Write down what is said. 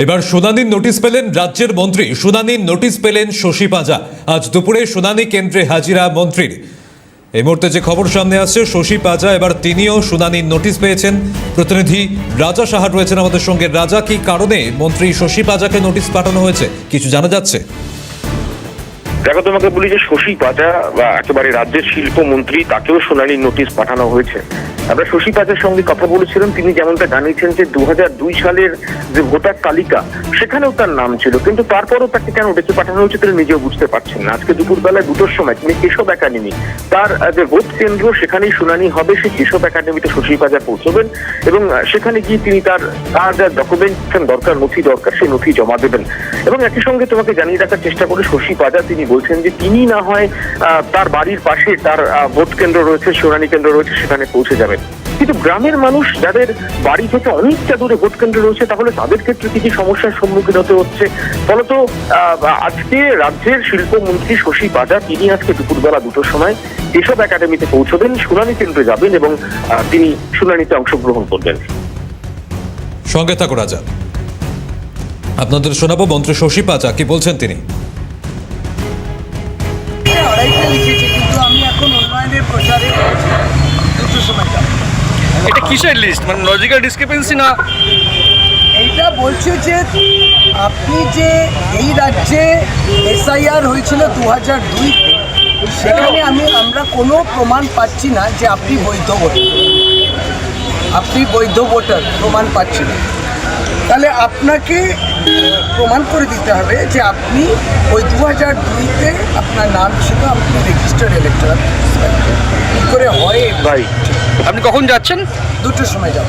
এবার শুনানির নোটিশ পেলেন রাজ্যের মন্ত্রী। শুনানির নোটিশ পেলেন শশী পাঁজা। আজ দুপুরে শুনানি কেন্দ্রে হাজিরা মন্ত্রীর। এই মুহূর্তে যে খবর সামনে আসছে, শশী পাঁজা এবার তিনিও শুনানির নোটিশ পেয়েছেন। প্রতিনিধি রাজা সাহা রয়েছেন আমাদের সঙ্গে। রাজা, কি কারণে মন্ত্রী শশী পাঁজাকে নোটিশ পাঠানো হয়েছে, কিছু জানা যাচ্ছে? দেখো, তোমাকে বলি যে শশী পাঁজা বা একেবারে রাজ্যের শিল্পমন্ত্রী, তাকেও শুনানির নোটিশ পাঠানো হয়েছে। আমরা শশী পাঁজার সঙ্গে কথা বলেছিলাম। তিনি যেমনটা জানিয়েছেন যে 2002 সালের যে ভোটার তালিকা, সেখানেও তার নাম ছিল, কিন্তু তারপরও তাকে কেন ডেকে পাঠানো হয়েছে তিনি নিজেও বুঝতে পারছেন না। আজকে দুপুরবেলায় 2টোর সময় তিনি কেশব একাডেমি, তার যে ভোট কেন্দ্র, সেখানেই শুনানি হবে। সেই কেশব একাডেমিতে শশী পাঁজা পৌঁছবেন এবং সেখানে গিয়ে তিনি তার যা ডকুমেন্টেশন দরকার, নথি দরকার, সেই নথি জমা দেবেন। এবং একই সঙ্গে তোমাকে জানিয়ে রাখার চেষ্টা করে শশী পাঁজা তিনি বলছেন যে তিনি না হয় তার বাড়ির পাশে তার ভোট কেন্দ্র রয়েছে, শুনানি কেন্দ্র রয়েছে, সেখানে পৌঁছে যাবেন। কিন্তু গ্রামের মানুষ যাদের বাড়ি থেকে অনেকটা দূরে ভোট কেন্দ্র রয়েছে, তাহলে তাদের ক্ষেত্রে কি কি সমস্যার সম্মুখীন হতে হচ্ছে? ফলত আজকে রাজ্যের শিল্পমন্ত্রী শশী পাঁজা তিনি আজকে দুপুরবেলা 2টোর সময় কেশব একাডেমিতে পৌঁছবেন, শুনানি কেন্দ্রে যাবেন এবং তিনি শুনানিতে অংশগ্রহণ করবেন। সঙ্গে থাকো রাজা, আপনাদের শোনাবো মন্ত্রী শশী পাঁজা কি বলছেন তিনি। আড়াইটা লিখেছে, কিন্তু আমি এখন উন্নয়নের প্রচারে 2টোর সময় যাব। এটা কিসের লিস্ট, মানে লজিক্যাল ডিসক্রিপেন্সি না? এইটা বলছে যে আপনি যে এই রাজ্যে SIR হয়েছিল 2002-তে, সেখানে আমরা কোনো প্রমাণ পাচ্ছি না যে আপনি বৈধ ভোটার প্রমাণ পাচ্ছি না। তাহলে আপনাকে প্রমাণ করে দিতে হবে যে আপনি ওই 2002-তে আপনার নাম ছিল, আপনি রেজিস্টার্ড ইলেক্টর। কী করে হয় ভাই, আপনি কখন যাচ্ছেন? 2টোর সময় যাব।